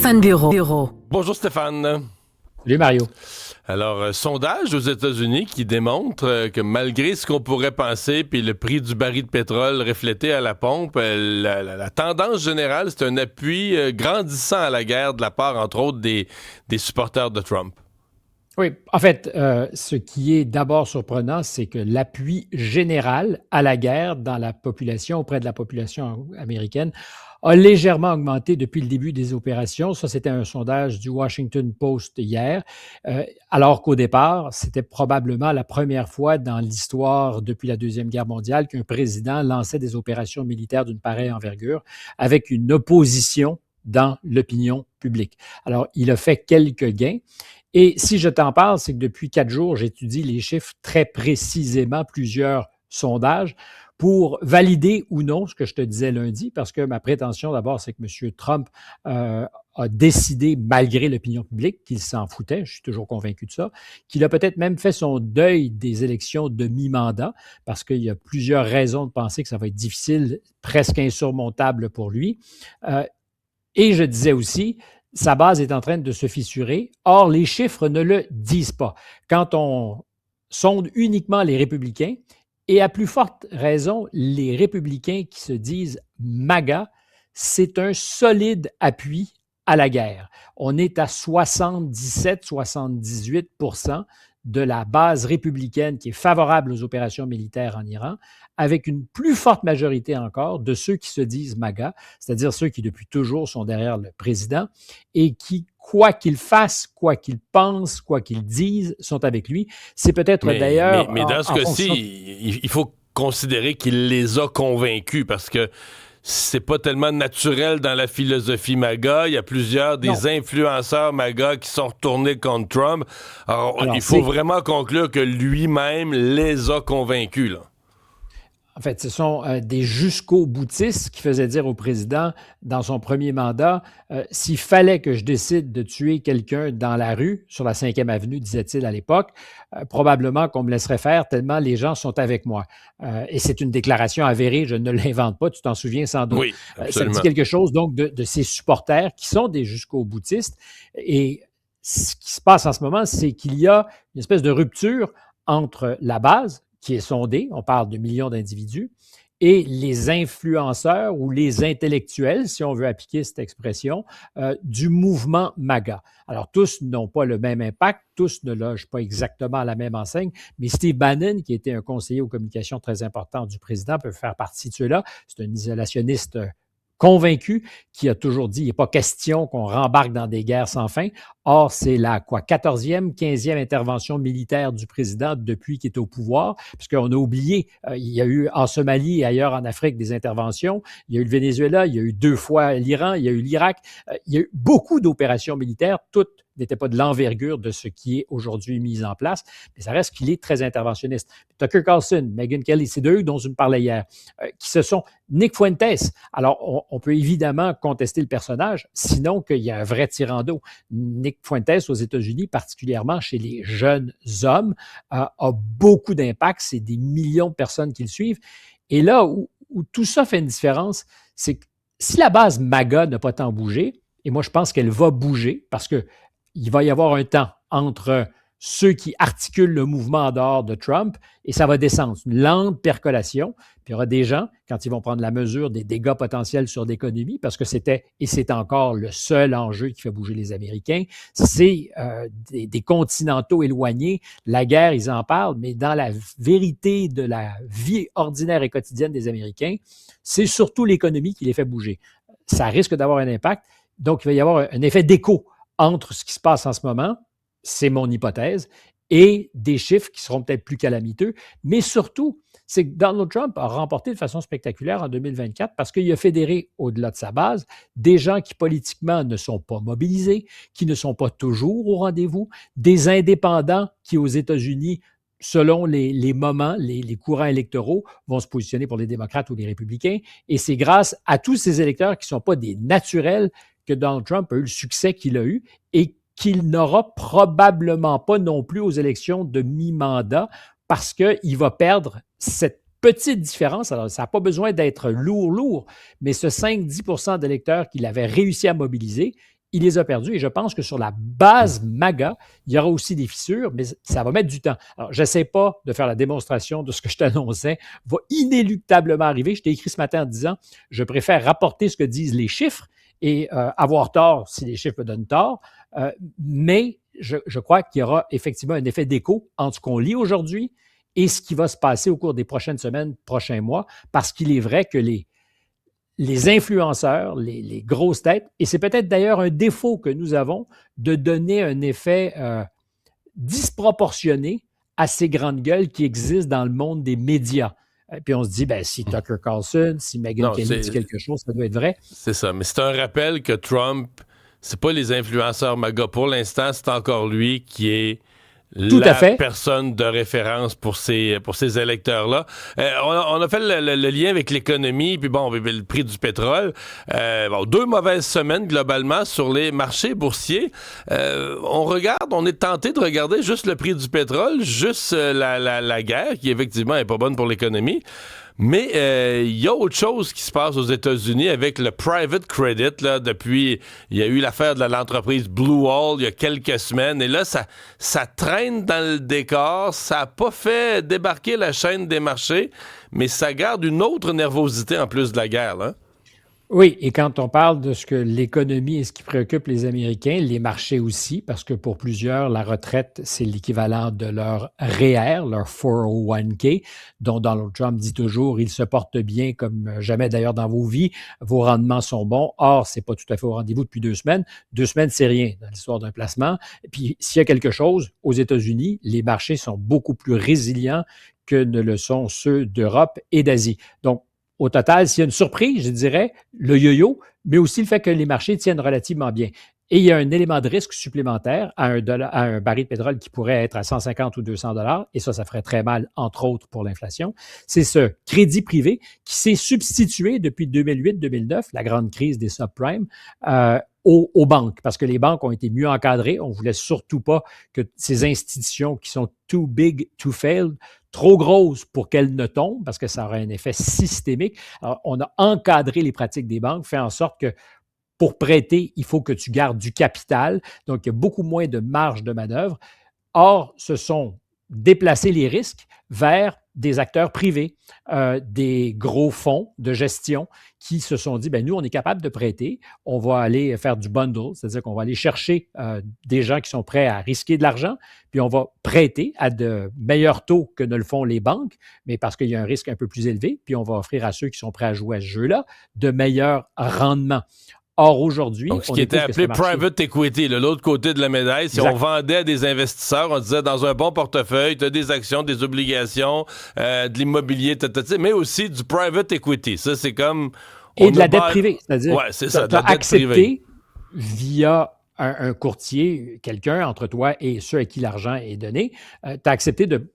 Stéphane Bureau. Bonjour Stéphane. Salut Mario. Alors, sondage aux États-Unis qui démontre que malgré ce qu'on pourrait penser, puis le prix du baril de pétrole reflété à la pompe, la tendance générale, c'est un appui grandissant à la guerre de la part, entre autres, des supporters de Trump. Oui, en fait, ce qui est d'abord surprenant, c'est que l'appui général à la guerre dans la population, auprès de la population américaine, a légèrement augmenté depuis le début des opérations. Ça, c'était un sondage du Washington Post hier, alors qu'au départ, c'était probablement la première fois dans l'histoire depuis la Deuxième Guerre mondiale qu'un président lançait des opérations militaires d'une pareille envergure avec une opposition dans l'opinion publique. Alors, il a fait quelques gains. Et si je t'en parle, c'est que depuis 4 jours, j'étudie les chiffres très précisément, plusieurs sondages, pour valider ou non ce que je te disais lundi, parce que ma prétention d'abord, c'est que M. Trump a décidé, malgré l'opinion publique, qu'il s'en foutait, je suis toujours convaincu de ça, qu'il a peut-être même fait son deuil des élections de mi-mandat, parce qu'il y a plusieurs raisons de penser que ça va être difficile, presque insurmontable pour lui. Et je disais aussi, sa base est en train de se fissurer. Or, les chiffres ne le disent pas. Quand on sonde uniquement les républicains, et à plus forte raison, les républicains qui se disent MAGA, c'est un solide appui à la guerre. On est à 77-78% de la base républicaine qui est favorable aux opérations militaires en Iran, avec une plus forte majorité encore de ceux qui se disent MAGA, c'est-à-dire ceux qui depuis toujours sont derrière le président et qui, quoi qu'ils fassent, quoi qu'ils pensent, quoi qu'ils disent, sont avec lui. C'est peut-être d'ailleurs... Mais dans ce cas-ci, il faut considérer qu'il les a convaincus parce que c'est pas tellement naturel dans la philosophie MAGA. Il y a plusieurs des influenceurs MAGA qui sont retournés contre Trump. Alors il faut vraiment conclure que lui-même les a convaincus, là. En fait, ce sont des jusqu'au-boutistes qui faisaient dire au président, dans son premier mandat, s'il fallait que je décide de tuer quelqu'un dans la rue, sur la 5e avenue, disait-il à l'époque, probablement qu'on me laisserait faire tellement les gens sont avec moi. Et c'est une déclaration avérée, je ne l'invente pas, tu t'en souviens sans doute. Oui, absolument. Ça dit quelque chose donc de ses supporters qui sont des jusqu'au-boutistes. Et ce qui se passe en ce moment, c'est qu'il y a une espèce de rupture entre la base, qui est sondée, on parle de millions d'individus, et les influenceurs ou les intellectuels, si on veut appliquer cette expression, du mouvement MAGA. Alors, tous n'ont pas le même impact, tous ne logent pas exactement à la même enseigne, mais Steve Bannon, qui était un conseiller aux communications très important du président, peut faire partie de ceux-là. C'est un isolationniste convaincu, qui a toujours dit il n'est pas question qu'on rembarque dans des guerres sans fin. Or, c'est la 14e, 15e intervention militaire du président depuis qu'il est au pouvoir, puisqu'on a oublié, il y a eu en Somalie et ailleurs en Afrique des interventions, il y a eu le Venezuela, il y a eu 2 fois l'Iran, il y a eu l'Irak, il y a eu beaucoup d'opérations militaires, toutes n'étaient pas de l'envergure de ce qui est aujourd'hui mis en place, mais ça reste qu'il est très interventionniste. Tucker Carlson, Megyn Kelly, c'est d'eux dont je me parlais hier, qui se sont Nick Fuentes. Alors, on peut évidemment contester le personnage, sinon qu'il y a un vrai tyran d'eau. Nick Fuentes, aux États-Unis, particulièrement chez les jeunes hommes, a beaucoup d'impact. C'est des millions de personnes qui le suivent. Et là où tout ça fait une différence, c'est que si la base MAGA n'a pas tant bougé, et moi je pense qu'elle va bouger, parce qu'il va y avoir un temps entre ceux qui articulent le mouvement en dehors de Trump, et ça va descendre. Une lente percolation. Puis il y aura des gens, quand ils vont prendre la mesure des dégâts potentiels sur l'économie, parce que c'était, et c'est encore le seul enjeu qui fait bouger les Américains, c'est des continentaux éloignés. La guerre, ils en parlent, mais dans la vérité de la vie ordinaire et quotidienne des Américains, c'est surtout l'économie qui les fait bouger. Ça risque d'avoir un impact. Donc, il va y avoir un effet d'écho entre ce qui se passe en ce moment, c'est mon hypothèse, et des chiffres qui seront peut-être plus calamiteux. Mais surtout, c'est que Donald Trump a remporté de façon spectaculaire en 2024 parce qu'il a fédéré, au-delà de sa base, des gens qui politiquement ne sont pas mobilisés, qui ne sont pas toujours au rendez-vous, des indépendants qui, aux États-Unis, selon les moments, les courants électoraux, vont se positionner pour les démocrates ou les républicains. Et c'est grâce à tous ces électeurs qui ne sont pas des naturels que Donald Trump a eu le succès qu'il a eu et qu'il n'aura probablement pas non plus aux élections de mi-mandat parce qu'il va perdre cette petite différence. Alors, ça n'a pas besoin d'être lourd, mais ce 5-10 d'électeurs qu'il avait réussi à mobiliser, il les a perdus et je pense que sur la base MAGA, il y aura aussi des fissures, mais ça va mettre du temps. Alors, je n'essaie pas de faire la démonstration de ce que je t'annonçais, va inéluctablement arriver. Je t'ai écrit ce matin en disant, je préfère rapporter ce que disent les chiffres et avoir tort si les chiffres me donnent tort, mais je crois qu'il y aura effectivement un effet d'écho entre ce qu'on lit aujourd'hui et ce qui va se passer au cours des prochaines semaines, prochains mois, parce qu'il est vrai que les influenceurs, les grosses têtes, et c'est peut-être d'ailleurs un défaut que nous avons de donner un effet disproportionné à ces grandes gueules qui existent dans le monde des médias. Puis on se dit, ben, si Tucker Carlson, si Megyn Kelly dit quelque chose, ça doit être vrai. C'est ça, mais c'est un rappel que Trump, c'est pas les influenceurs MAGA. Pour l'instant, c'est encore lui qui est personne de référence pour ces électeurs-là. On a fait le lien avec l'économie, puis bon, le prix du pétrole. 2 mauvaises semaines globalement sur les marchés boursiers. On est tenté de regarder juste le prix du pétrole, juste la guerre, qui effectivement est pas bonne pour l'économie. Mais il y a autre chose qui se passe aux États-Unis avec le private credit. Là, depuis, il y a eu l'affaire de l'entreprise Blue Wall il y a quelques semaines. Et là, ça traîne dans le décor. Ça n'a pas fait débarquer la chaîne des marchés, mais ça garde une autre nervosité en plus de la guerre, là. Oui, et quand on parle de ce que l'économie et ce qui préoccupe les Américains, les marchés aussi, parce que pour plusieurs, la retraite, c'est l'équivalent de leur REER, leur 401k, dont Donald Trump dit toujours, il se porte bien comme jamais d'ailleurs dans vos vies, vos rendements sont bons. Or, c'est pas tout à fait au rendez-vous depuis 2 semaines. 2 semaines, c'est rien dans l'histoire d'un placement. Et puis, s'il y a quelque chose, aux États-Unis, les marchés sont beaucoup plus résilients que ne le sont ceux d'Europe et d'Asie. Donc, au total, s'il y a une surprise, je dirais, le yo-yo, mais aussi le fait que les marchés tiennent relativement bien. Et il y a un élément de risque supplémentaire à un baril de pétrole qui pourrait être à 150 ou 200 $, et ça ferait très mal, entre autres, pour l'inflation. C'est ce crédit privé qui s'est substitué depuis 2008-2009, la grande crise des subprimes, aux banques, parce que les banques ont été mieux encadrées. On ne voulait surtout pas que ces institutions qui sont too big to fail, trop grosses pour qu'elles ne tombent, parce que ça aurait un effet systémique. Alors, on a encadré les pratiques des banques, fait en sorte que pour prêter, il faut que tu gardes du capital, donc il y a beaucoup moins de marge de manœuvre. Or, ce sont déplacer les risques vers des acteurs privés, des gros fonds de gestion qui se sont dit, ben nous, on est capable de prêter, on va aller faire du bundle, c'est-à-dire qu'on va aller chercher des gens qui sont prêts à risquer de l'argent, puis on va prêter à de meilleurs taux que ne le font les banques, mais parce qu'il y a un risque un peu plus élevé, puis on va offrir à ceux qui sont prêts à jouer à ce jeu-là de meilleurs rendements. Or, aujourd'hui... Donc, ce qui était appelé private equity, l'autre côté de la médaille, si on vendait à des investisseurs, on disait dans un bon portefeuille, tu as des actions, des obligations, de l'immobilier, mais aussi du private equity. Ça, c'est comme... Et de la dette privée, c'est-à-dire ouais, c'est ça, tu as accepté via un courtier, quelqu'un entre toi et ceux à qui l'argent est donné, tu as accepté de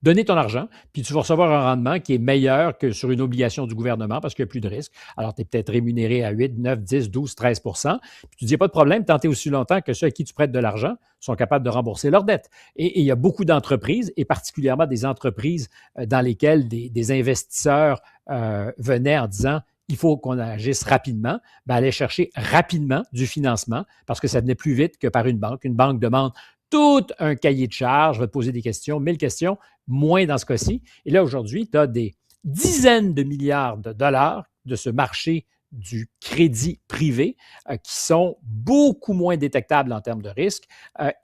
donner ton argent, puis tu vas recevoir un rendement qui est meilleur que sur une obligation du gouvernement parce qu'il n'y a plus de risque. Alors, tu es peut-être rémunéré à 8, 9, 10, 12, 13 puis tu dis, pas de problème, tant et aussi longtemps que ceux à qui tu prêtes de l'argent sont capables de rembourser leurs dettes. Et il y a beaucoup d'entreprises, et particulièrement des entreprises dans lesquelles des investisseurs venaient en disant, il faut qu'on agisse rapidement, aller chercher rapidement du financement parce que ça venait plus vite que par une banque. Une banque demande tout un cahier de charges, je vais te poser des questions, 1000 questions, moins dans ce cas-ci. Et là, aujourd'hui, tu as des dizaines de milliards de dollars de ce marché du crédit privé qui sont beaucoup moins détectables en termes de risque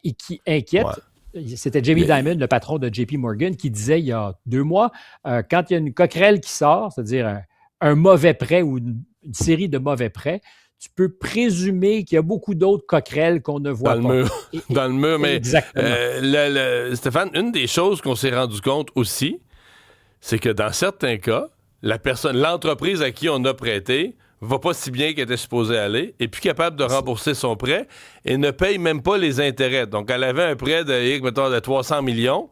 et qui inquiètent. Ouais. C'était Jamie Dimon, le patron de JP Morgan, qui disait il y a 2 mois, quand il y a une coquerelle qui sort, c'est-à-dire un mauvais prêt ou une série de mauvais prêts, tu peux présumer qu'il y a beaucoup d'autres coquerelles qu'on ne voit pas. Dans le mur, mais exactement. Stéphane, une des choses qu'on s'est rendu compte aussi, c'est que dans certains cas, l'entreprise à qui on a prêté va pas si bien qu'elle était supposée aller, est plus capable de rembourser son prêt et ne paye même pas les intérêts. Donc, elle avait un prêt de 300 millions,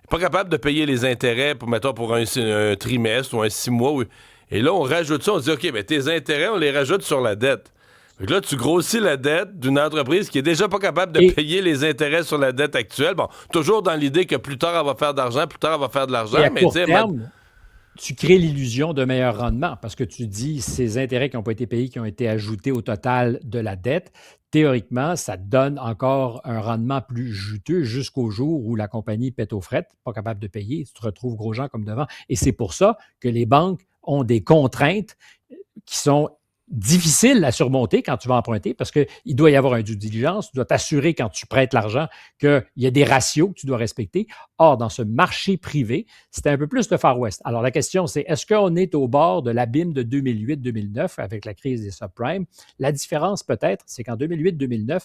pas capable de payer les intérêts pour un trimestre ou un 6 mois. Et là, on rajoute ça, on dit, OK, ben tes intérêts, on les rajoute sur la dette. Donc là, tu grossis la dette d'une entreprise qui est déjà pas capable de payer les intérêts sur la dette actuelle. Bon, toujours dans l'idée que plus tard, elle va faire d'argent, plus tard, elle va faire de l'argent. Et à court terme, tu crées l'illusion de meilleur rendement parce que tu dis ces intérêts qui n'ont pas été payés, qui ont été ajoutés au total de la dette. Théoriquement, ça donne encore un rendement plus juteux jusqu'au jour où la compagnie pète aux frettes, pas capable de payer, tu te retrouves gros gens comme devant. Et c'est pour ça que les banques ont des contraintes qui sont difficiles à surmonter quand tu vas emprunter parce qu'il doit y avoir un due diligence, tu dois t'assurer quand tu prêtes l'argent qu'il y a des ratios que tu dois respecter. Or, dans ce marché privé, c'était un peu plus le Far West. Alors, la question, c'est est-ce qu'on est au bord de l'abîme de 2008-2009 avec la crise des subprimes? La différence, peut-être, c'est qu'en 2008-2009,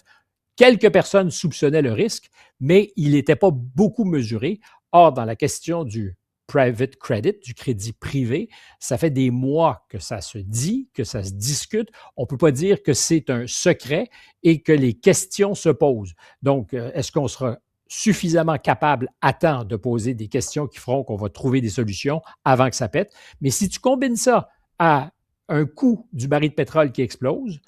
quelques personnes soupçonnaient le risque, mais il n'était pas beaucoup mesuré. Or, dans la question du private credit, du crédit privé, ça fait des mois que ça se dit, que ça se discute. On ne peut pas dire que c'est un secret et que les questions se posent. Donc, est-ce qu'on sera suffisamment capable à temps de poser des questions qui feront qu'on va trouver des solutions avant que ça pète? Mais si tu combines ça à un coût du baril de pétrole qui explose,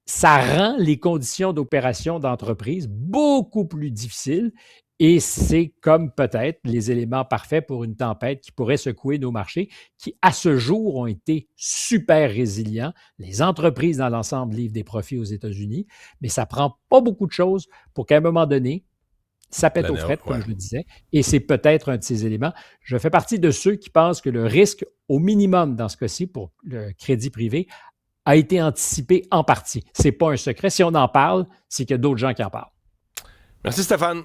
ça rend les conditions d'opération d'entreprise beaucoup plus difficiles et c'est comme peut-être les éléments parfaits pour une tempête qui pourrait secouer nos marchés, qui à ce jour ont été super résilients. Les entreprises dans l'ensemble livrent des profits aux États-Unis, mais ça prend pas beaucoup de choses pour qu'à un moment donné, ça pète aux frettes, comme je le disais, et c'est peut-être un de ces éléments. Je fais partie de ceux qui pensent que le risque, au minimum dans ce cas-ci, pour le crédit privé, a été anticipé en partie. Ce n'est pas un secret. Si on en parle, c'est qu'il y a d'autres gens qui en parlent. Merci Stéphane.